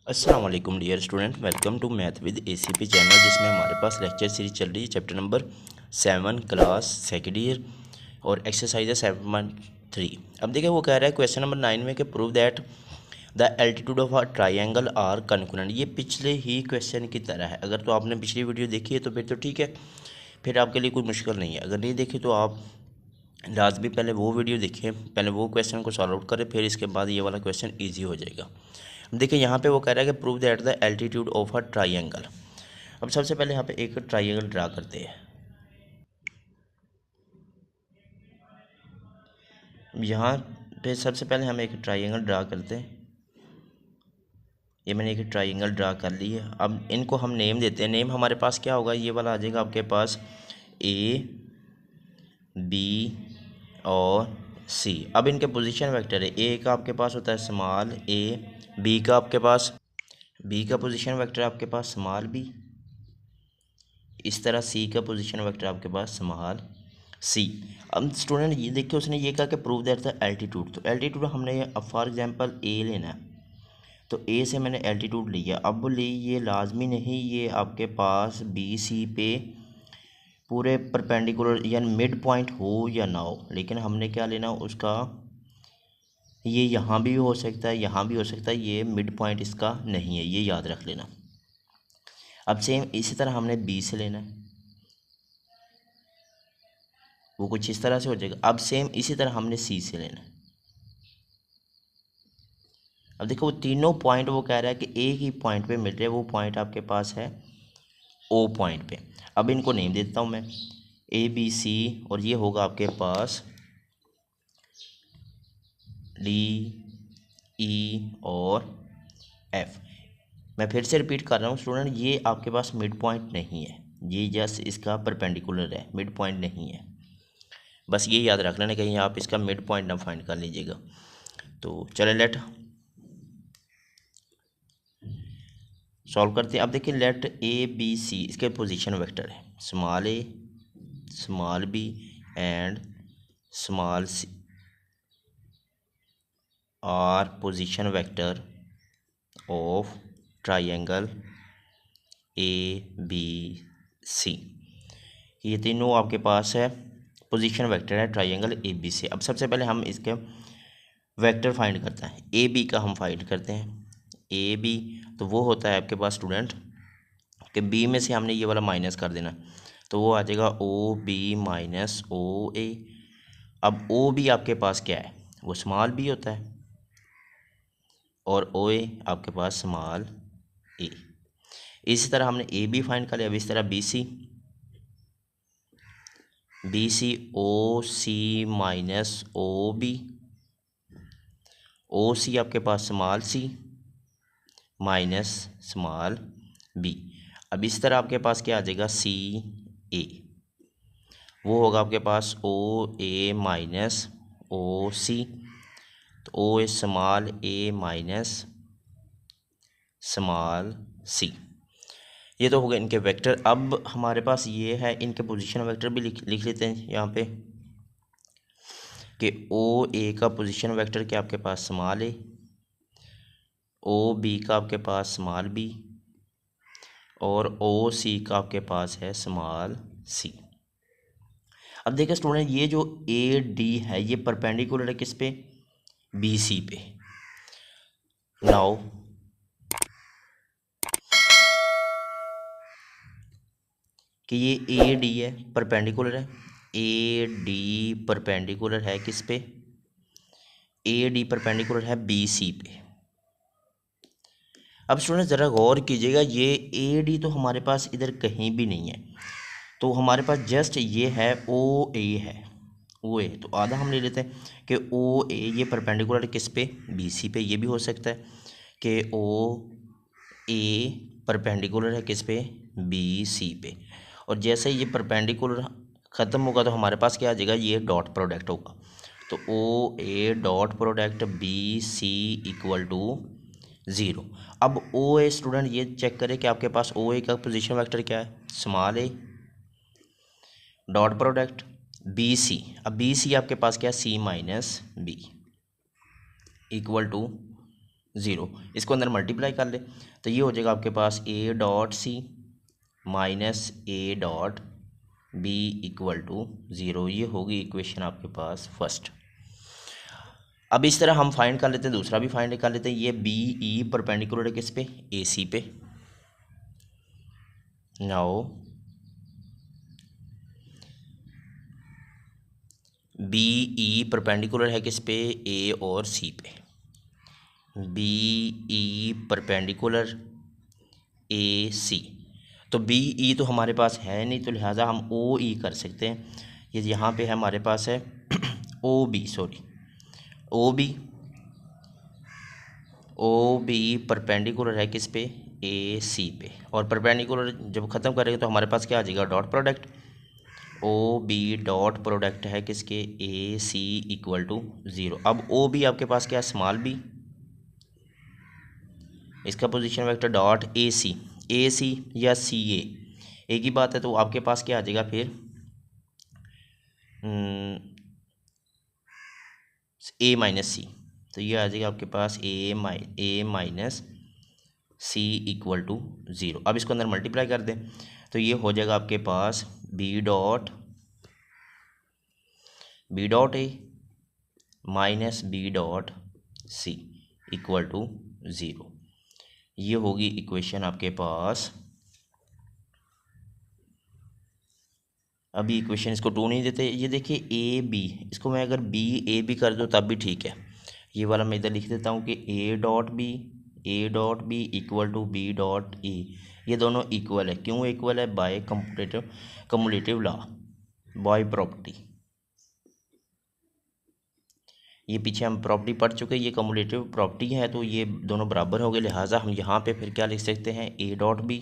अस्सलाम वालेकुम dear student, welcome to math with ACP channel, जिसमें हमारे पास लेक्चर सीरीज चल रही है। Chapter number 7 class second year और एक्सरसाइज है 7.3। अब देखिए वो कह रहा है क्वेश्चन नंबर 9 में कि prove that the altitude of a triangle are concurrent. ये पिछले ही क्वेश्चन की तरह है। अगर तो आपने पिछली वीडियो देखी है तो फिर तो ठीक है, फिर आपके लिए कोई मुश्किल नहीं है। अगर नहीं देखी तो आप लाजमी पहले वो वीडियो देखिए, पहले वो क्वेश्चन को सॉल्व आउट करें, फिर इसके बाद ये वाला क्वेश्चन ईजी हो जाएगा। देखिए यहाँ पे वो कह रहा है कि prove that the altitude of a triangle. अब सबसे पहले यहाँ पे एक ट्राइंगल ड्रा करते हैं। यहाँ पे सबसे पहले हम एक ट्राइंगल ड्रा करते हैं। ये मैंने एक ट्राइंगल ड्रा कर ली है। अब इनको हम नेम देते हैं। नेम हमारे पास क्या होगा, ये वाला आ जाएगा आपके पास ए, बी और सी। अब इनके पोजीशन वेक्टर है। ए का आपके पास होता है स्मॉल ए, बी का आपके पास बी का पोजीशन वेक्टर आपके पास स्मॉल बी, इस तरह सी का पोजीशन वेक्टर आपके पास स्मॉल सी। अब स्टूडेंट ये देखिए उसने ये कहा कि प्रूव दैट द एल्टीट्यूड। तो एल्टीट्यूड हमने अब फॉर एग्जांपल ए लेना है, तो ए से मैंने एल्टीट्यूड लिया। अब बोले ये लाजमी नहीं ये आपके पास बी सी पे पूरे परपेंडिकुलर यानी मिड पॉइंट हो या ना हो, लेकिन हमने क्या लेना उसका, ये यहाँ भी हो सकता है, यहाँ भी हो सकता है, ये मिड पॉइंट इसका नहीं है, ये याद रख लेना। अब सेम इसी तरह हमने बी से लेना है, वो कुछ इस तरह से हो जाएगा। अब सेम इसी तरह हमने सी से लेना है। अब देखो वो तीनों पॉइंट वो कह रहा है कि एक ही पॉइंट पे मिल रहे हैं, वो पॉइंट आपके पास है ओ पॉइंट पे। अब इनको नेम देता हूँ मैं ए बी सी, और ये होगा आपके पास डी ई और एफ। मैं फिर से रिपीट कर रहा हूँ स्टूडेंट, ये आपके पास मिड पॉइंट नहीं है, ये जस्ट इसका परपेंडिकुलर है, मिड पॉइंट नहीं है। बस ये याद रख लेना, कहीं आप इसका मिड पॉइंट ना फाइंड कर लीजिएगा। तो चले लेट सॉल्व करते हैं। अब देखिए लेट ए बी सी इसके पोजीशन वेक्टर है, small A, small B and small C are position vector of triangle A B C. ये तीनों आपके पास है पोजीशन वेक्टर है ट्राइंगल ए बी सी। अब सबसे पहले हम इसके वेक्टर फाइंड करते हैं। ए बी का हम फाइंड करते हैं। ए बी तो वो होता है आपके पास स्टूडेंट कि बी में से हमने ये वाला माइनस कर देना, तो वो आ जाएगा ओ बी माइनस ओ ए। अब ओ बी आपके पास क्या है, वो स्मॉल बी होता है, और ओ ए आपके पास स्मॉल ए। इसी तरह हमने ए बी फाइंड कर लिया। अब इस तरह बी सी ओ सी माइनस ओ बी, ओ सी आपके पास small C minus small B. अब इस तरह आपके पास क्या आ जाएगा सी ए, वो होगा आपके पास ओ ए माइनस ओ सी, तो ओ ए स्मॉल ए माइनस स्मॉल सी। ये तो हो गए इनके वेक्टर। अब हमारे पास ये है, इनके पोजीशन वेक्टर भी लिख लेते हैं यहाँ पे कि ओ ए का पोजीशन वेक्टर क्या आपके पास स्मॉल ए, ओ बी का आपके पास स्मॉल बी, और ओ सी का आपके पास है स्मॉल सी। अब देखिए स्टूडेंट ये जो ए डी है ये परपेंडिकुलर है किस पे, बी सी पे। नाउ कि ये ए डी है, परपेंडिकुलर है, ए डी परपेंडिकुलर है किस पे, ए डी परपेंडिकुलर है बी सी पे। अब स्टूडेंट ज़रा गौर कीजिएगा, ये ए डी तो हमारे पास इधर कहीं भी नहीं है, तो हमारे पास जस्ट ये है ओ ए है, ओ ए। तो आधा हम ले लेते हैं कि ओ ए ये परपेंडिकुलर किस पे, बी सी पे। ये भी हो सकता है कि ओ ए परपेंडिकुलर है किस पे, बी सी पे। और जैसे ये परपेंडिकुलर ख़त्म होगा तो हमारे पास क्या आ जाएगा, ये डॉट प्रोडक्ट होगा। तो O A dot product B C equal to 0। अब ओ ए स्टूडेंट ये चेक करें कि आपके पास ओ ए का पोजीशन वेक्टर क्या है, small A dot product B C. अब बी सी आपके पास क्या है, C minus B equal to zero. इसको अंदर मल्टीप्लाई कर ले तो ये हो जाएगा आपके पास A dot C minus A dot B equal to zero. ये होगी इक्वेशन आपके पास फर्स्ट। अब इस तरह हम फाइंड कर लेते हैं, दूसरा भी फाइंड कर लेते हैं। ये बी ई परपेंडिकुलर है किस पे, ए सी पे। नाउ बी ई परपेंडिकुलर है किस पे, ए और सी पे। बी ई परपेंडिकुलर ए सी, तो बी ई तो हमारे पास है नहीं, तो लिहाजा हम ओ ई कर सकते हैं। ये यहाँ पे है हमारे पास है O B, sorry O B perpendicular है किस पे, ए सी पे। और परपेंडिकुलर जब ख़त्म करेंगे तो हमारे पास क्या आ जाएगा, dot product. O B dot product है किसके, A C equal to zero. अब ओ बी आपके पास क्या है, स्मॉल बी, इसका position vector dot A C या सी ए, एक ही बात है। तो आपके पास क्या आ जाएगा फिर, ए माइनस सी, तो ये आ जाएगा आपके पास A minus C equal to zero. अब इसको अंदर मल्टीप्लाई कर दें तो ये हो जाएगा आपके पास B dot A minus B dot C equal to zero. ये होगी इक्वेशन आपके पास। अभी इक्वेशन इसको टू नहीं देते, ये देखिए ए बी, इसको मैं अगर बी ए बी कर दूँ तब भी ठीक है। ये वाला मैं इधर लिख देता हूँ कि A dot B equal to B dot A, ये दोनों इक्वल है। क्यों इक्वल है, by cumulative law, by property. ये पीछे हम प्रॉपर्टी पढ़ चुके हैं, ये कम्युलेटिव प्रॉपर्टी है, तो ये दोनों बराबर हो गए। लिहाजा हम यहाँ पे फिर क्या लिख सकते हैं, A dot B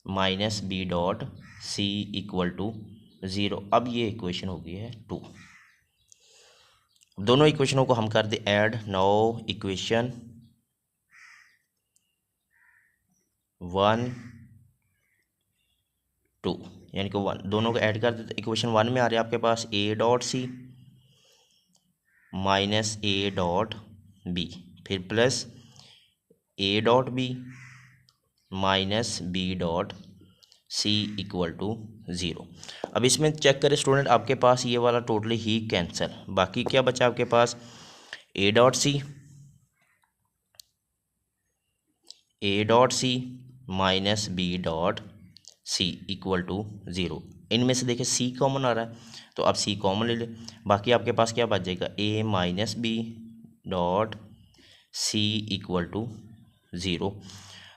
minus B dot C equal to zero. अब ये इक्वेशन हो गई है टू। दोनों इक्वेशनों को हम कर दे ऐड। नाउ इक्वेशन 1 2, यानी कि 1 दोनों को ऐड कर दे तो इक्वेशन 1 में आ रहा है आपके पास A dot C minus A dot B, फिर plus A dot B minus B dot C equal to zero. अब इसमें चेक करें स्टूडेंट, आपके पास ये वाला टोटली ही कैंसिल, बाकी क्या बचा आपके पास, A dot C minus B dot C equal to zero. इनमें से देखिए सी कॉमन आ रहा है, तो अब सी कॉमन ले ले, बाकी आपके पास क्या बच जाएगा, A minus B dot C equal to zero.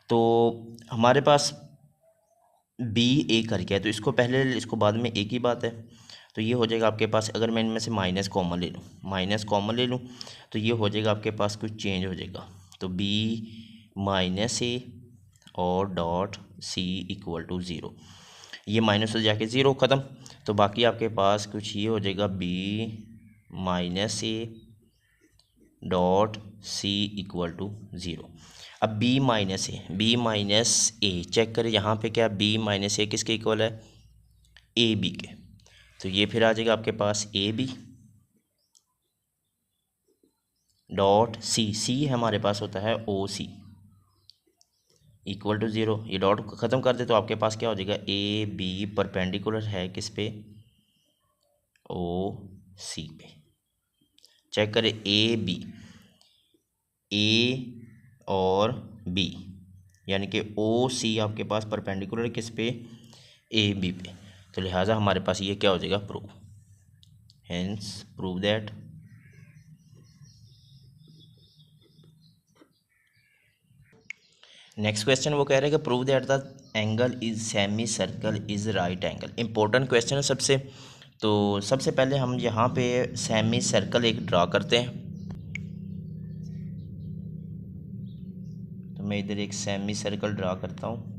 तो हमारे पास बी ए कर गया, तो इसको पहले इसको बाद में एक ही बात है। तो ये हो जाएगा आपके पास, अगर मैं इनमें से माइनस कॉमन ले लूँ तो ये हो जाएगा आपके पास कुछ चेंज हो जाएगा, तो बी माइनस ए और dot C equal to zero. ये माइनस से जाके ज़ीरो ख़त्म, तो बाकी आपके पास कुछ ये हो जाएगा B minus A dot C equal to zero. अब बी माइनस ए चेक करें, यहाँ पे क्या बी माइनस ए किसके इक्वल है, ए बी के। तो ये फिर आ जाएगा आपके पास ए बी डॉट सी हमारे पास होता है ओ सी इक्वल टू ज़ीरो। ये डॉट ख़त्म कर दे तो आपके पास क्या हो जाएगा, ए बी परपेंडिकुलर है किस पे, ओ सी पे। चेक करें ए और बी, यानी कि ओ सी आपके पास परपेंडिकुलर किस पे, ए बी पे। तो लिहाजा हमारे पास ये क्या हो जाएगा, prove, hence prove that next question वो कह रहे हैं कि prove that the angle is semi circle is right angle. Important question है सबसे। तो सबसे पहले हम यहाँ पे सेमी सर्कल एक ड्रा करते हैं। तो मैं इधर एक सेमी सर्कल ड्रा करता हूँ।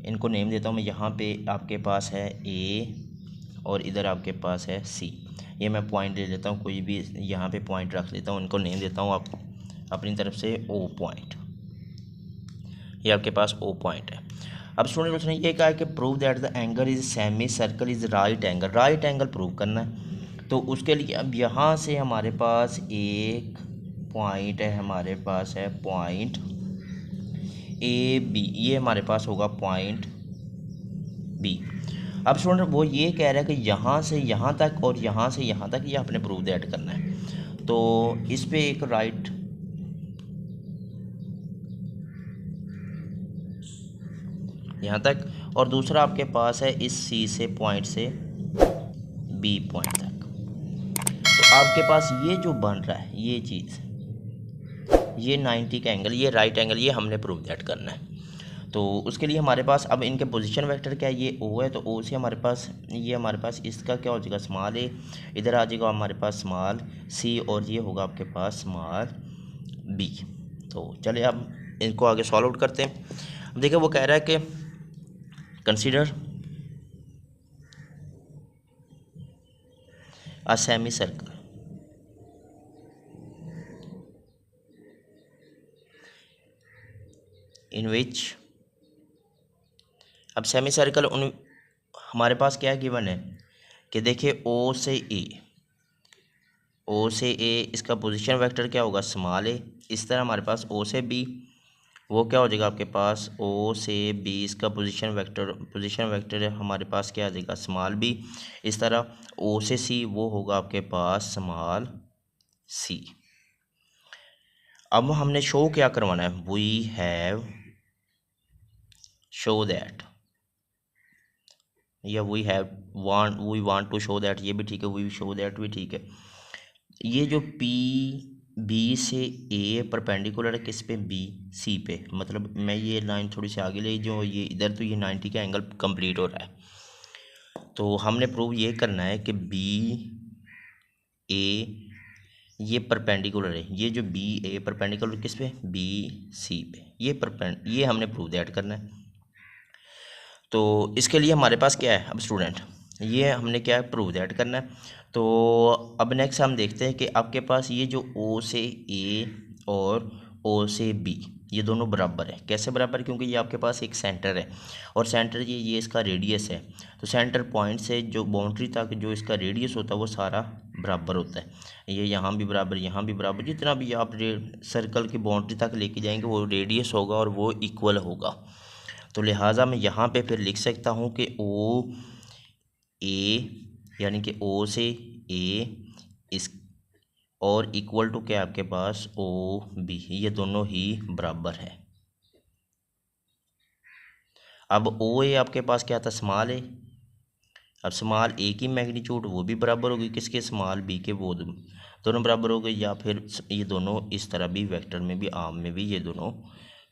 इनको नेम देता हूँ मैं। यहाँ पे आपके पास है ए और इधर आपके पास है सी। ये मैं पॉइंट ले लेता हूँ, कोई भी यहाँ पे पॉइंट रख लेता हूँ, इनको नेम देता हूँ आप अपनी तरफ से ओ पॉइंट। ये आपके पास ओ पॉइंट है। अब स्टूडेंट उसने ये कहा कि prove that the angle is semi circle is right angle prove करना है। तो उसके लिए अब यहाँ से हमारे पास एक पॉइंट है, हमारे पास है पॉइंट ए बी, ये हमारे पास होगा पॉइंट बी। अब स्टूडेंट वो ये कह रहा है कि यहाँ से यहाँ तक और यहाँ से यहाँ तक ये आपने प्रूव दैट करना है। तो इस पे एक राइट यहाँ तक और दूसरा आपके पास है इस सी से पॉइंट से बी पॉइंट तक। तो आपके पास ये जो बन रहा है ये चीज़, ये 90 का एंगल, ये राइट एंगल, ये हमने प्रूव दैट करना है। तो उसके लिए हमारे पास अब इनके पोजीशन वेक्टर क्या है, ये ओ है, तो ओ से हमारे पास ये हमारे पास इसका क्या हो जाएगा स्मॉल ए, इधर आ जाएगा हमारे पास स्मॉल सी और ये होगा आपके पास स्मॉल बी। तो चलिए अब इनको आगे सॉल्व आउट करते हैं। अब देखिए वो कह रहा है कि consider a semicircle in which, अब सेमी सर्कल उन हमारे पास क्या गिवन है कि देखिए ओ से ए इसका पोजीशन वेक्टर क्या होगा स्मॉल ए, इस तरह हमारे पास ओ से बी वो क्या हो जाएगा आपके पास ओ से बी, इसका पोजीशन वेक्टर है हमारे पास क्या आ जाएगा स्मॉल बी। इस तरह ओ से सी वो होगा आपके पास स्मॉल सी। अब हमने शो क्या करवाना है, वी हैव शो दैट या we want to show that, ये भी ठीक है, वी शो दैट भी ठीक है। ये जो पी बी से ए परपेंडिकुलर है किस पे, बी सी पे, मतलब मैं ये लाइन थोड़ी सी आगे ले जो ये इधर, तो ये 90 का एंगल कंप्लीट हो रहा है। तो हमने प्रूव ये करना है कि बी ए ये परपेंडिकुलर है, ये जो बी ए परपेंडिकुलर किस पे, बी सी पे, ये हमने प्रूव दैट करना है। तो इसके लिए हमारे पास क्या है अब स्टूडेंट, ये हमने क्या है प्रूव दैट करना है। तो अब नेक्स्ट हम देखते हैं कि आपके पास ये जो ओ से ए और ओ से बी ये दोनों बराबर है। कैसे बराबर, क्योंकि ये आपके पास एक सेंटर है और सेंटर ये इसका रेडियस है। तो सेंटर पॉइंट से जो बाउंड्री तक जो इसका रेडियस होता है वो सारा बराबर होता है। ये यहाँ भी बराबर, यहाँ भी बराबर, जितना भी आप सर्कल की बाउंड्री तक लेके जाएंगे वो रेडियस होगा और वो इक्वल होगा। तो लिहाजा मैं यहाँ पे फिर लिख सकता हूँ कि ओ ए यानी कि ओ से ए इस और इक्वल टू क्या आपके पास ओ बी, ये दोनों ही बराबर है। अब ओ ए आपके पास क्या था स्मॉल ए, अब स्मॉल ए की मैग्नीट्यूड वो भी बराबर होगी किसके, स्मॉल बी के, वो दोनों बराबर हो गए। या फिर ये दोनों इस तरह भी वेक्टर में भी आर्म में भी ये दोनों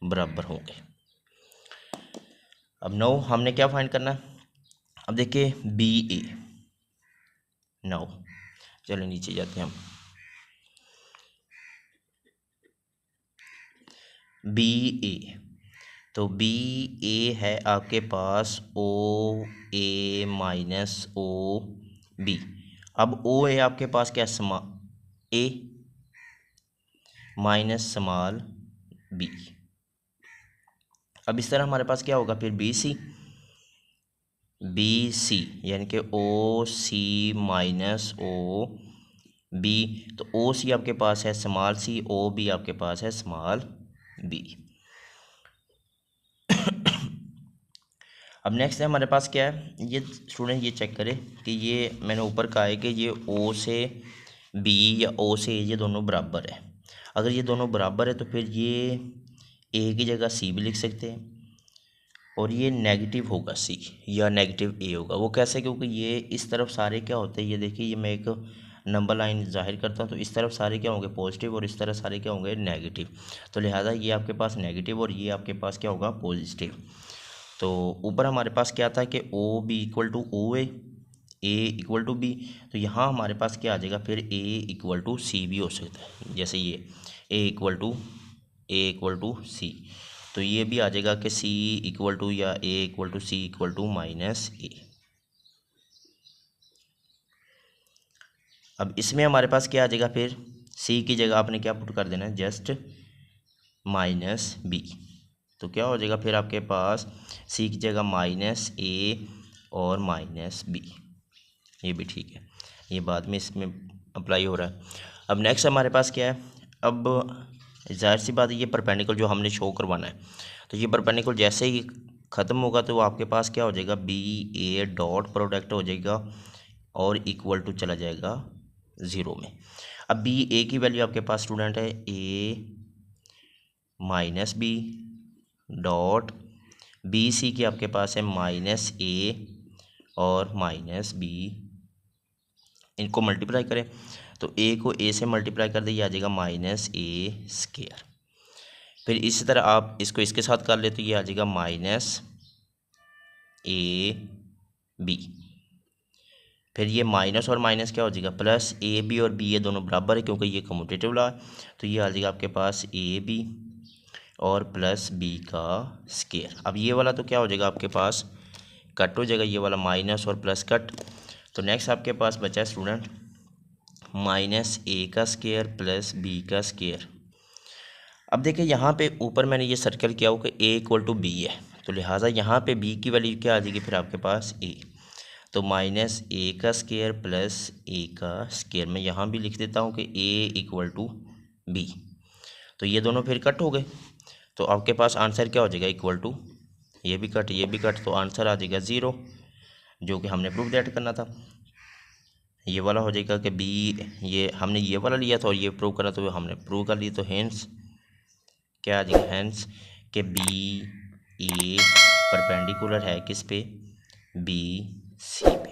बराबर होंगे। अब नाउ हमने क्या फाइंड करना है, अब देखिए बी ए, नाउ चलो नीचे जाते हैं हम, बी ए, तो बी ए है आपके पास ओ ए माइनस ओ बी। अब ओ ए आपके पास क्या ए माइनस स्मॉल बी। अब इस तरह हमारे पास क्या होगा फिर बी सी यानी कि ओ सी माइनस ओ बी, तो ओ सी आपके पास है स्मॉल सी, ओ बी आपके पास है स्मॉल बी। अब नेक्स्ट है हमारे पास क्या है, ये स्टूडेंट ये चेक करें कि ये मैंने ऊपर कहा है कि ये ओ से बी या ओ से ये दोनों बराबर है। अगर ये दोनों बराबर है तो फिर ये ए की जगह सी भी लिख सकते हैं और ये नेगेटिव होगा सी या नेगेटिव ए होगा। वो कैसे, क्योंकि ये इस तरफ सारे क्या होते हैं, ये देखिए ये मैं एक नंबर लाइन जाहिर करता हूँ, तो इस तरफ सारे क्या होंगे पॉजिटिव और इस तरफ सारे क्या होंगे नेगेटिव। तो लिहाजा ये आपके पास नेगेटिव और ये आपके पास क्या होगा पॉजिटिव। तो ऊपर हमारे पास क्या था कि O B equal to O A equal to B, तो यहाँ हमारे पास क्या आ जाएगा फिर ए इक्वल टू सी भी हो सकता है, जैसे ये ए इक्वल टू सी, तो ये भी आ जाएगा कि सी इक्वल टू या A equal to C equal to minus A. अब इसमें हमारे पास क्या आ जाएगा फिर, सी की जगह आपने क्या पुट कर देना है जस्ट माइनस बी। तो क्या हो जाएगा फिर आपके पास सी की जगह माइनस ए और माइनस बी, ये भी ठीक है, ये बाद में इसमें अप्लाई हो रहा है। अब नेक्स्ट हमारे पास क्या है, अब जाहिर सी बात है ये परपेंडिकुलर जो हमने शो करवाना है, तो ये परपेंडिकुलर जैसे ही ख़त्म होगा तो आपके पास क्या हो जाएगा, बी ए डॉट प्रोडक्ट हो जाएगा और इक्वल टू चला जाएगा 0 में। अब बी ए की वैल्यू आपके पास स्टूडेंट है A minus B dot B C की आपके पास है माइनस ए और माइनस बी, इनको मल्टीप्लाई करें तो ए को ए से मल्टीप्लाई कर दे, ये आ जाएगा माइनस ए स्केयर। फिर इसी तरह आप इसको इसके साथ कर ले तो ये आ जाएगा माइनस ए बी। फिर ये माइनस और माइनस क्या हो जाएगा प्लस, ए बी और बी ये दोनों बराबर है क्योंकि ये कम्यूटेटिव लॉ है, तो ये आ जाएगा आपके पास ए बी और प्लस बी का स्केयर। अब ये वाला तो क्या हो जाएगा आपके पास कट हो जाएगा, ये वाला माइनस और प्लस कट, तो नेक्स्ट आपके पास बचा है स्टूडेंट माइनस ए का स्केयर प्लस बी का स्केयर। अब देखिए यहाँ पे ऊपर मैंने ये सर्कल किया हो कि ए इक्वल टू बी है, तो लिहाजा यहाँ पे बी की वैल्यू क्या आ जाएगी फिर आपके पास ए, तो माइनस ए का स्केयर प्लस ए का स्केयर। मैं यहाँ भी लिख देता हूँ कि ए इक्वल टू बी, तो ये दोनों फिर कट हो गए, तो आपके पास आंसर क्या हो जाएगा इक्वल टू ये भी कट ये भी कट, तो आंसर आ जाएगा 0 जो कि हमने प्रूव दैट करना था। ये वाला हो जाएगा कि बी, ये हमने ये वाला लिया था और ये प्रूव करना तो हमने प्रूव कर लिया, तो हेंस क्या आ जाएगा हेंस कि बी ए परपेंडिकुलर है किस पे, बी सी पे।